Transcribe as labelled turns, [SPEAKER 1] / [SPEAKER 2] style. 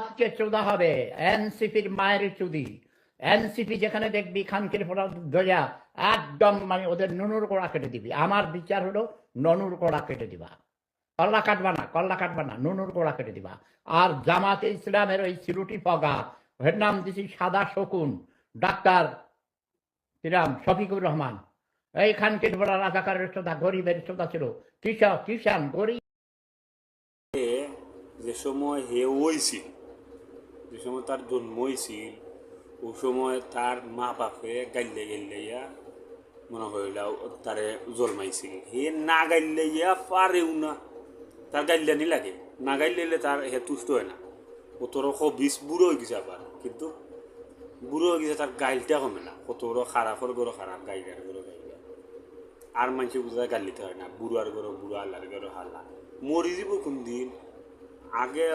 [SPEAKER 1] আজকে চোদা হবে এনসিপির মায়ের চুদি। এনসিপি যেখানে দেখবি খানকির ফোড়া ধরিয়া একদম মানে ওদের নুনুর কোড়া কেটে দিবি। আমার বিচার হলো ননুর কোড়া কেটে দিবা, কল্লা কাটবা না, নুনুর কোড়া কেটে দিবা। আর জামাতে ইসলামের ওই সিরুটি পগা, ওর নাম দিছি সাদা শকুন, ডাক্তার শ্রীরাম শফিকুর রহমান, এই খানকির ফোড়া রাজাকারের চোদা, গরিবের চোদা ছিল, কিষান গরিব।
[SPEAKER 2] যে সময় হে হইছিল, যে সময় তার জন্ম হয়েছিল, ওই সময় তার মা বাপে গাইলে গাইলাইয়া মনে হইল তারে জন্মাইছিল। হে না গাইলাইয়া পারেও না, তার গাইলানি লাগে, না গাইলে তার হে তুষ্ট হয় না। ও তোর বিষ বুড়ো হয়ে গেছে আবার, কিন্তু বুড়ো হয়ে গেছে তার গাইলটা কমে না। কত বড় খারাপের গরো খারাপ, গাইলার গরো গাইলা। আর মানুষের বুঝা গালিতে হয় না, বুড়ার গরো বুড়ো, আল্লাহর গরো হাল্লা। মরি যাব কোন দিন আগে